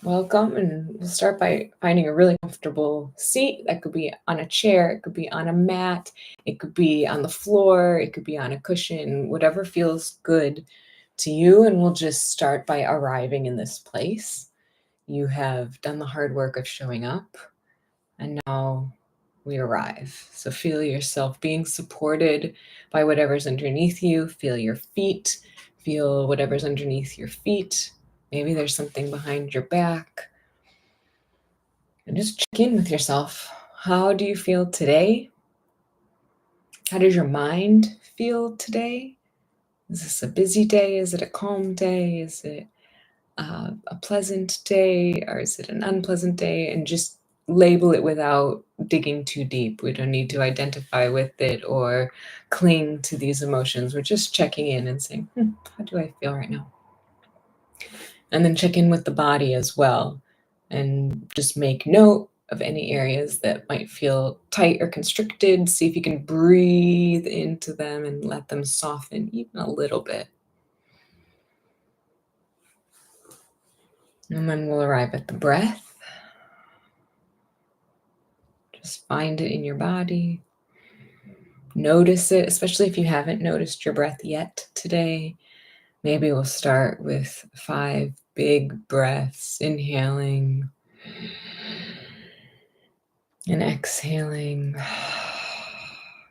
Welcome, and we'll start by finding a really comfortable seat. That could be on a chair, it could be on a mat, it could be on the floor, it could be on a cushion, whatever feels good to you. And we'll just start by arriving in this place. You have done the hard work of showing up, and now we arrive. So feel yourself being supported by whatever's underneath you. Feel your feet, feel whatever's underneath your feet. Maybe there's something behind your back. And just check in with yourself. How do you feel today? How does your mind feel today? Is this a busy day? Is it a calm day? Is it a pleasant day? Or is it an unpleasant day? And just label it without digging too deep. We don't need to identify with it or cling to these emotions. We're just checking in and saying, how do I feel right now? And then check in with the body as well. And just make note of any areas that might feel tight or constricted. See if you can breathe into them and let them soften even a little bit. And then we'll arrive at the breath. Just find it in your body. Notice it, especially if you haven't noticed your breath yet today. Maybe we'll start with 5 big breaths, inhaling and exhaling.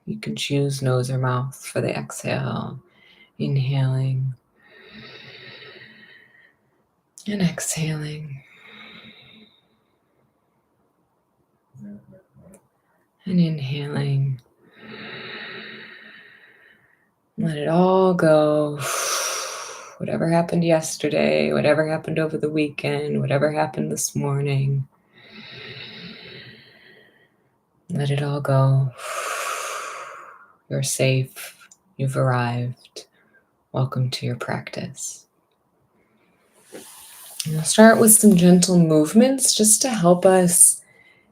You can choose nose or mouth for the exhale. Inhaling and exhaling. And inhaling. Let it all go. Whatever happened yesterday, whatever happened over the weekend, whatever happened this morning. Let it all go. You're safe. You've arrived. Welcome to your practice. And we'll start with some gentle movements just to help us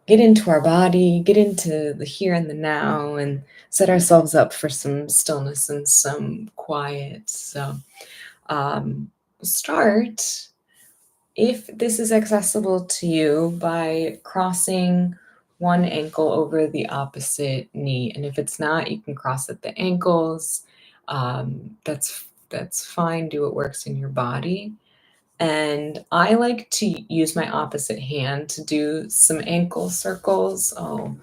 get into our body, get into the here and the now, and set ourselves up for some stillness and some quiet. So start, if this is accessible to you, by crossing one ankle over the opposite knee. And if it's not, you can cross at the ankles. That's fine. Do what works in your body. And I like to use my opposite hand to do some ankle circles. I'll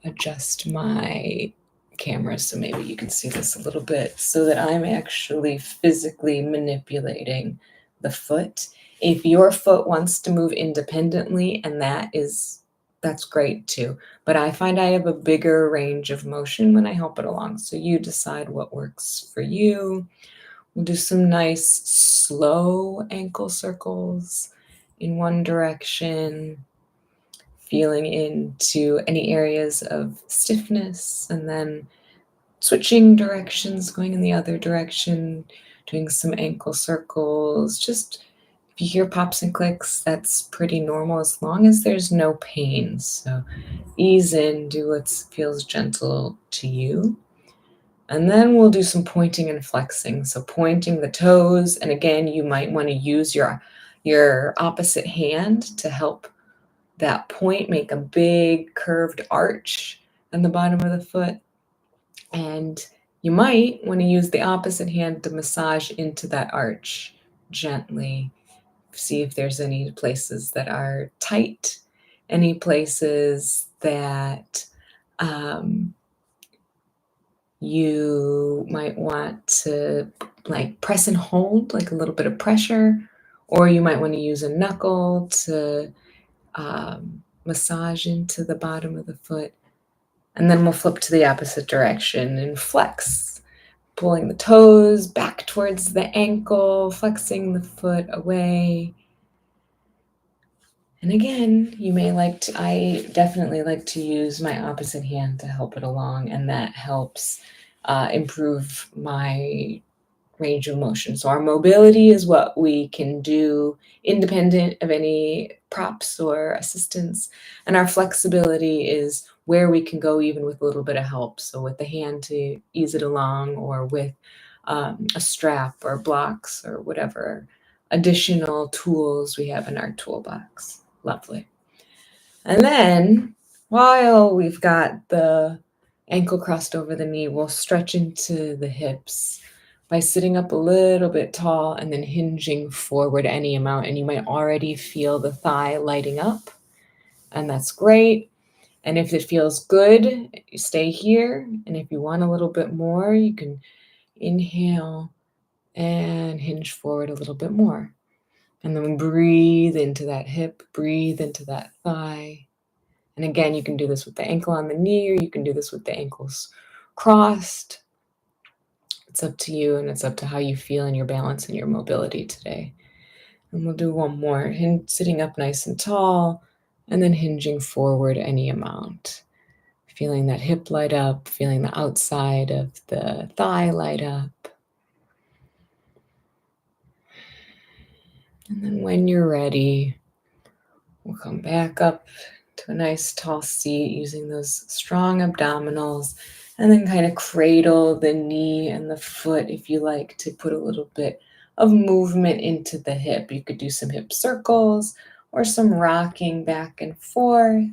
adjust my camera so maybe you can see this a little bit, so that I'm actually physically manipulating the foot. If your foot wants to move independently, and that's great too. But I find I have a bigger range of motion when I help it along. So you decide what works for you. We'll do some nice slow ankle circles in one direction, feeling into any areas of stiffness, and then switching directions, going in the other direction, doing some ankle circles. Just if you hear pops and clicks, that's pretty normal as long as there's no pain. So ease in, do what feels gentle to you. And then we'll do some pointing and flexing. So pointing the toes, and again, you might want to use your opposite hand to help that point make a big curved arch on the bottom of the foot. And you might want to use the opposite hand to massage into that arch gently. See if there's any places that are tight, any places that you might want to like press and hold, like a little bit of pressure, or you might want to use a knuckle to massage into the bottom of the foot. And then we'll flip to the opposite direction and flex, pulling the toes back towards the ankle, flexing the foot away. And again, I definitely like to use my opposite hand to help it along, and that helps improve my range of motion. So our mobility is what we can do independent of any props or assistance. And our flexibility is where we can go even with a little bit of help. So with the hand to ease it along, or with a strap or blocks or whatever additional tools we have in our toolbox. Lovely. And then while we've got the ankle crossed over the knee, we'll stretch into the hips by sitting up a little bit tall and then hinging forward any amount. And you might already feel the thigh lighting up, and that's great. And if it feels good, you stay here. And if you want a little bit more, you can inhale and hinge forward a little bit more. And then breathe into that hip, breathe into that thigh. And again, you can do this with the ankle on the knee, or you can do this with the ankles crossed. It's up to you, and it's up to how you feel in your balance and your mobility today. And we'll do one more, sitting up nice and tall, and then hinging forward any amount. Feeling that hip light up, feeling the outside of the thigh light up. And then when you're ready, we'll come back up to a nice tall seat using those strong abdominals, and then kind of cradle the knee and the foot if you like to put a little bit of movement into the hip. You could do some hip circles or some rocking back and forth.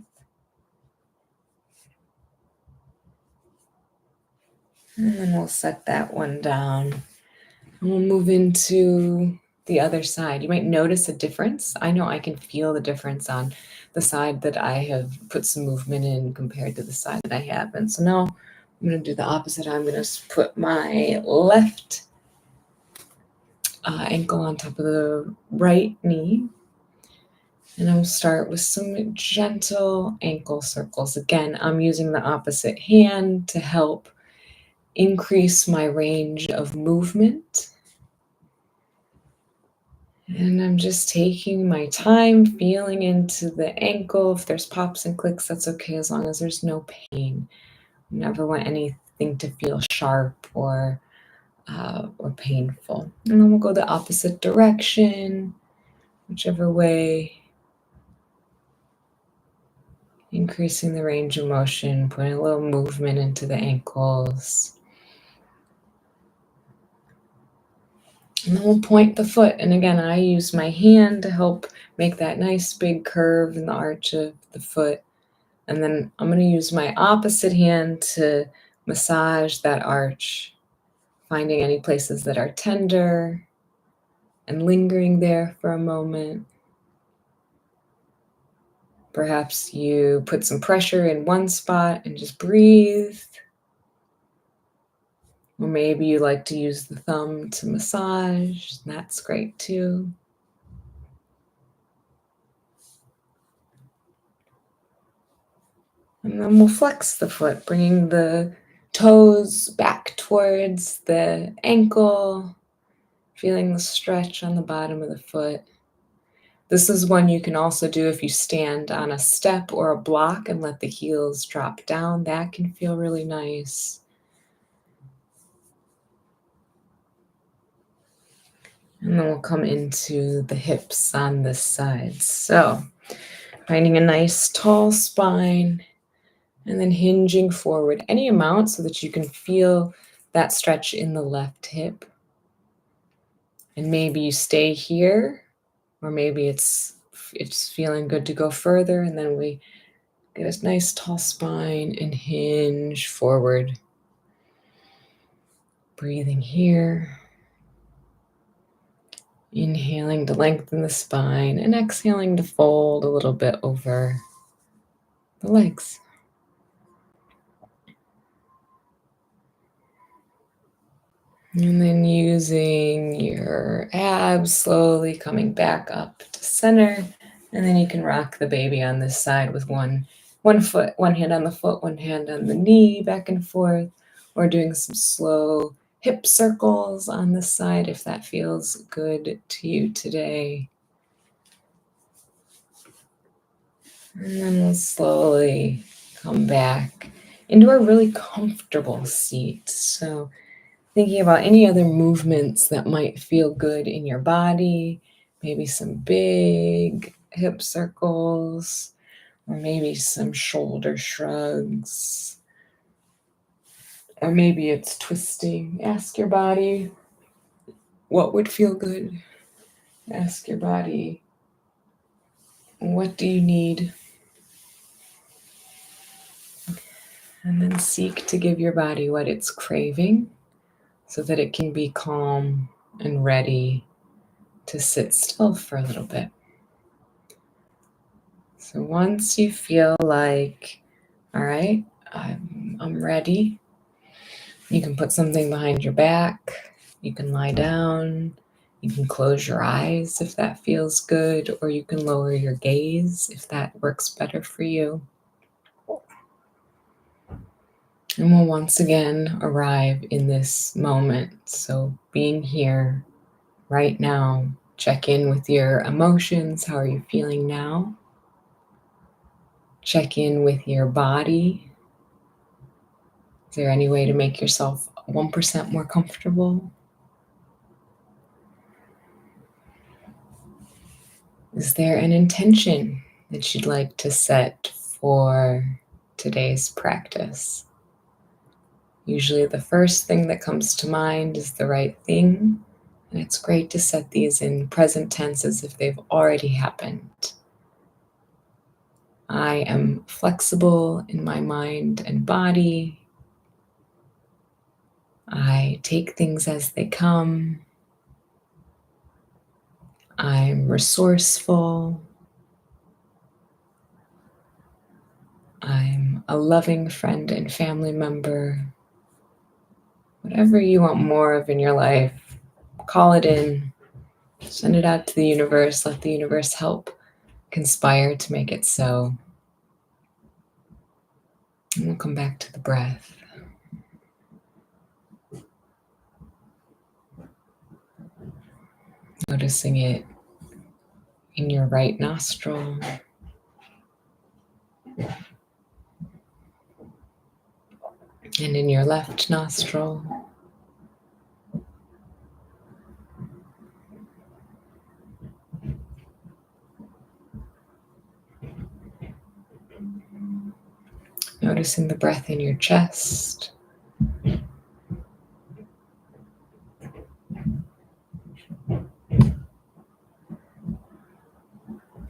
And then we'll set that one down. And we'll move into the other side. You might notice a difference. I know I can feel the difference on the side that I have put some movement in compared to the side that I haven't. So now I'm going to do the opposite. I'm going to put my left ankle on top of the right knee. And I'll start with some gentle ankle circles. Again, I'm using the opposite hand to help increase my range of movement. And I'm just taking my time, feeling into the ankle. If there's pops and clicks, that's okay, as long as there's no pain. I never want anything to feel sharp or painful. And then we'll go the opposite direction, whichever way. Increasing the range of motion, putting a little movement into the ankles. And then we'll point the foot. And again, I use my hand to help make that nice big curve in the arch of the foot. And then I'm going to use my opposite hand to massage that arch, finding any places that are tender and lingering there for a moment. Perhaps you put some pressure in one spot and just breathe. Or maybe you like to use the thumb to massage. That's great too. And then we'll flex the foot, bringing the toes back towards the ankle, feeling the stretch on the bottom of the foot. This is one you can also do if you stand on a step or a block and let the heels drop down. That can feel really nice. And then we'll come into the hips on this side. So finding a nice tall spine and then hinging forward any amount so that you can feel that stretch in the left hip. And maybe you stay here, or maybe it's feeling good to go further, and then we get a nice tall spine and hinge forward. Breathing here. Inhaling to lengthen the spine and exhaling to fold a little bit over the legs. And then using your abs, slowly coming back up to center. And then you can rock the baby on this side with one foot, one hand on the foot, one hand on the knee, back and forth, or doing some slow hip circles on this side if that feels good to you today. And then we'll slowly come back into a really comfortable seat. So thinking about any other movements that might feel good in your body, maybe some big hip circles, or maybe some shoulder shrugs, or maybe it's twisting. Ask your body what would feel good. Ask your body, what do you need? And then seek to give your body what it's craving so that it can be calm and ready to sit still for a little bit. So once you feel like, all right, I'm ready, you can put something behind your back, you can lie down, you can close your eyes if that feels good, or you can lower your gaze if that works better for you. And we'll once again arrive in this moment. So being here right now, check in with your emotions. How are you feeling now? Check in with your body. Is there any way to make yourself 1% more comfortable? Is there an intention that you'd like to set for today's practice? Usually the first thing that comes to mind is the right thing, and it's great to set these in present tense as if they've already happened. I am flexible in my mind and body. I take things as they come. I'm resourceful. I'm a loving friend and family member. Whatever you want more of in your life, call it in, send it out to the universe, let the universe help conspire to make it so. And we'll come back to the breath. Noticing it in your right nostril. And in your left nostril. Noticing the breath in your chest.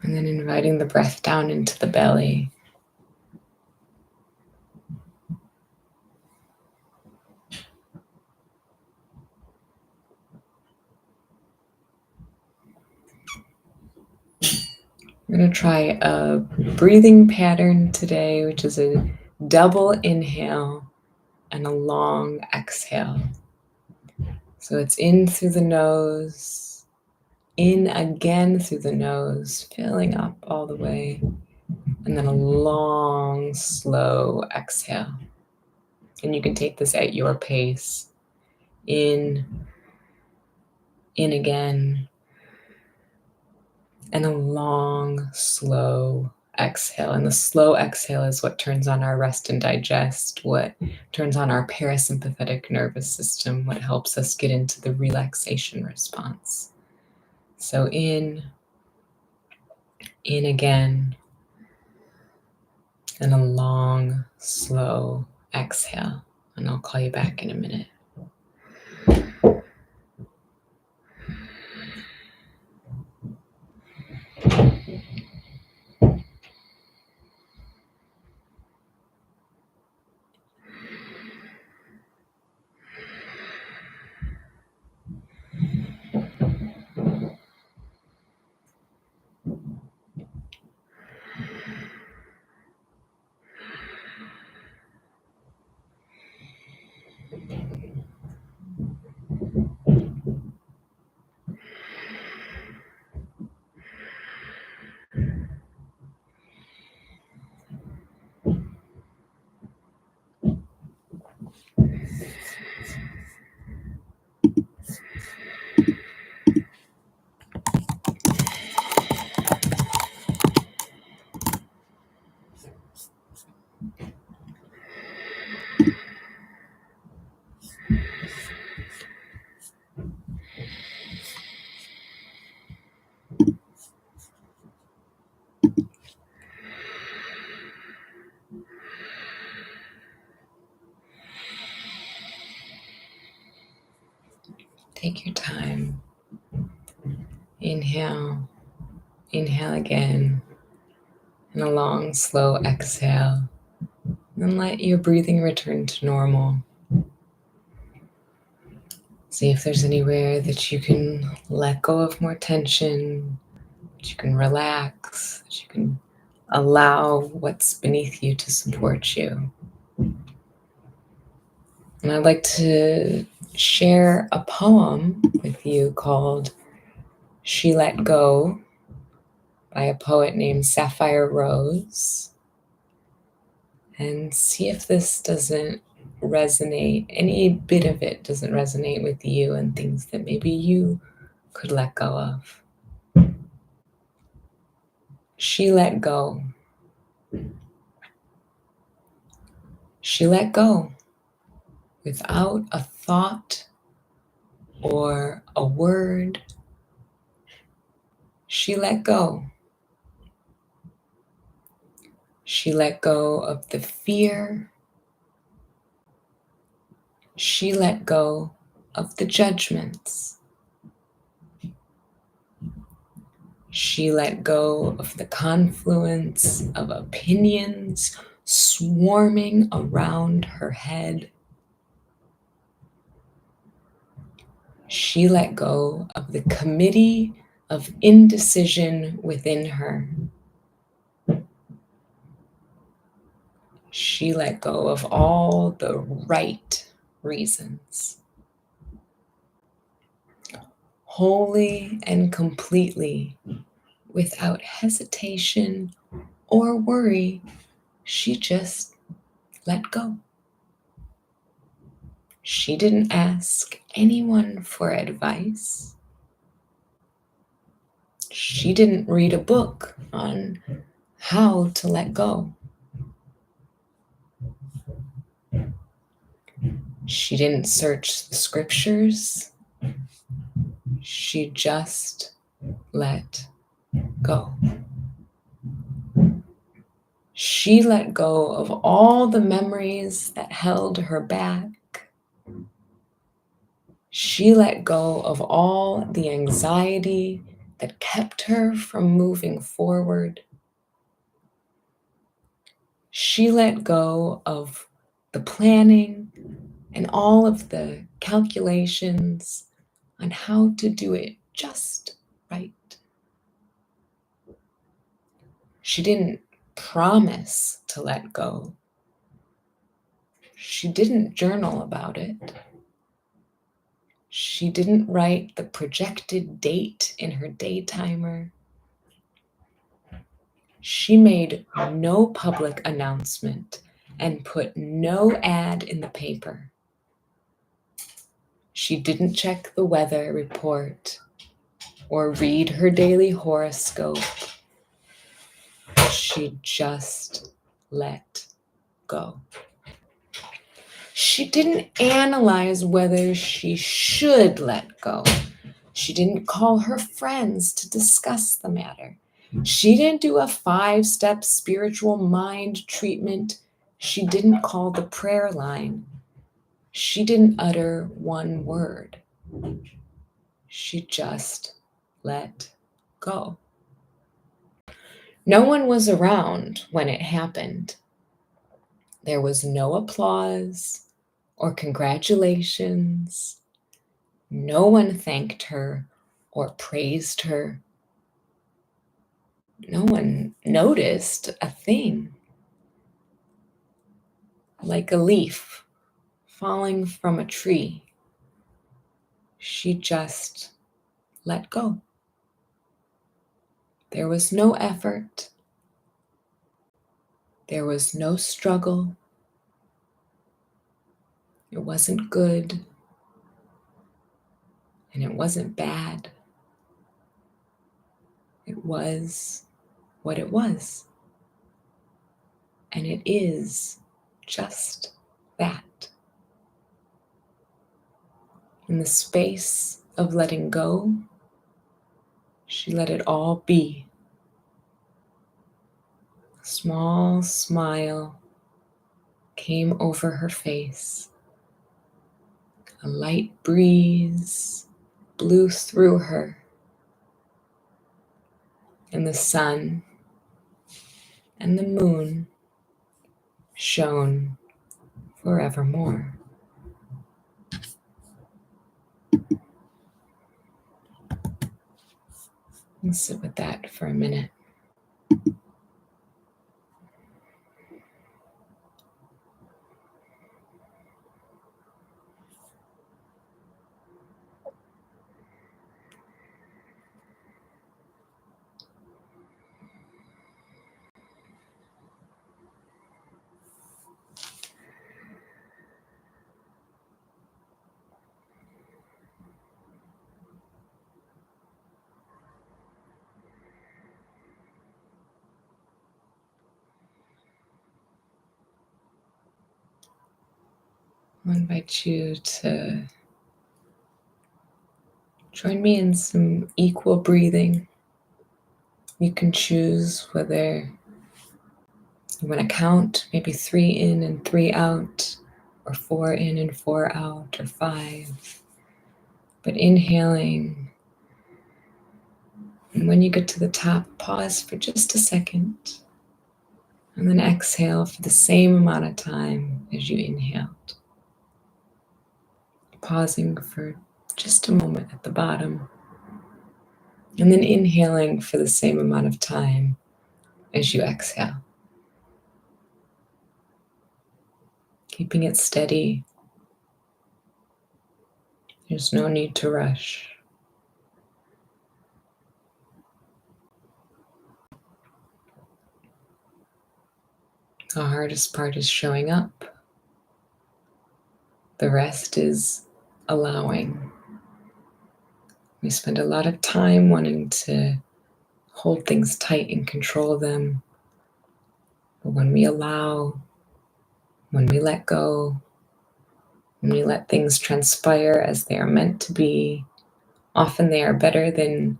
And then inviting the breath down into the belly. We're going to try a breathing pattern today, which is a double inhale and a long exhale. So it's in through the nose, in again through the nose, filling up all the way, and then a long, slow exhale. And you can take this at your pace. In again, and a long, slow exhale. And the slow exhale is what turns on our rest and digest, what turns on our parasympathetic nervous system, what helps us get into the relaxation response. So in again, and a long, slow exhale. And I'll call you back in a minute. Take your time. Inhale inhale, inhale again, and a long, slow exhale. And let your breathing return to normal. See if there's anywhere that you can let go of more tension, that you can relax, that you can allow what's beneath you to support you. And I'd like to share a poem with you called She Let Go by a poet named Safire Rose. And see if this doesn't resonate, any bit of it doesn't resonate with you and things that maybe you could let go of. She let go. She let go without a thought or a word. She let go. She let go of the fear. She let go of the judgments. She let go of the confluence of opinions swarming around her head. She let go of the committee of indecision within her. She let go of all the right reasons. Wholly and completely, without hesitation or worry, she just let go. She didn't ask anyone for advice. She didn't read a book on how to let go. She didn't search the scriptures. She just let go. She let go of all the memories that held her back. She let go of all the anxiety that kept her from moving forward. She let go of the planning and all of the calculations on how to do it just right. She didn't promise to let go. She didn't journal about it. She didn't write the projected date in her day timer. She made no public announcement and put no ad in the paper. She didn't check the weather report or read her daily horoscope. She just let go. She didn't analyze whether she should let go. She didn't call her friends to discuss the matter. She didn't do a 5-step spiritual mind treatment. She didn't call the prayer line. She didn't utter one word. She just let go. No one was around when it happened. There was no applause or congratulations. No one thanked her or praised her. No one noticed a thing. Like a leaf falling from a tree, she just let go. There was no effort. There was no struggle. It wasn't good. And it wasn't bad. It was what it was. And it is just that. In the space of letting go, she let it all be. A small smile came over her face. A light breeze blew through her. and the sun and the moon shone forevermore. And sit with that for a minute. I invite you to join me in some equal breathing. You can choose whether you want to count, maybe 3 in and 3 out, or 4 in and 4 out, or 5. But inhaling, and when you get to the top, pause for just a second, and then exhale for the same amount of time as you inhaled. Pausing for just a moment at the bottom, and then inhaling for the same amount of time as you exhale. Keeping it steady. There's no need to rush. The hardest part is showing up. The rest is allowing. We spend a lot of time wanting to hold things tight and control them. But when we allow, when we let go, when we let things transpire as they are meant to be, often they are better than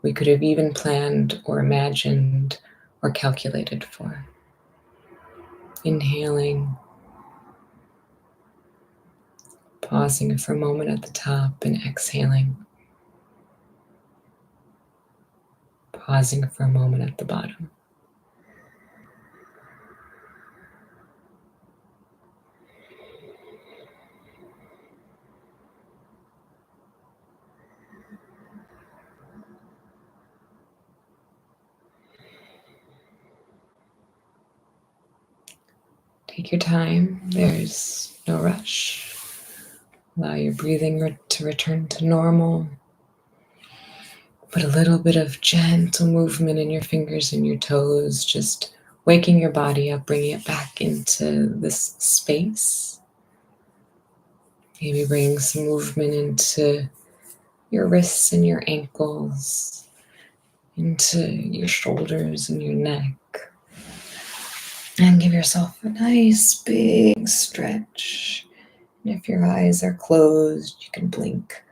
we could have even planned or imagined or calculated for. Inhaling, pausing for a moment at the top, and exhaling, pausing for a moment at the bottom. Take your time, there's no rush. Allow your breathing to return to normal. Put a little bit of gentle movement in your fingers and your toes, just waking your body up, bringing it back into this space. Maybe bringing some movement into your wrists and your ankles, into your shoulders and your neck. And give yourself a nice big stretch. And if your eyes are closed, you can blink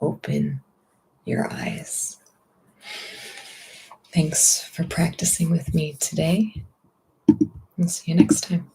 open your eyes. Thanks for practicing with me today. I'll see you next time.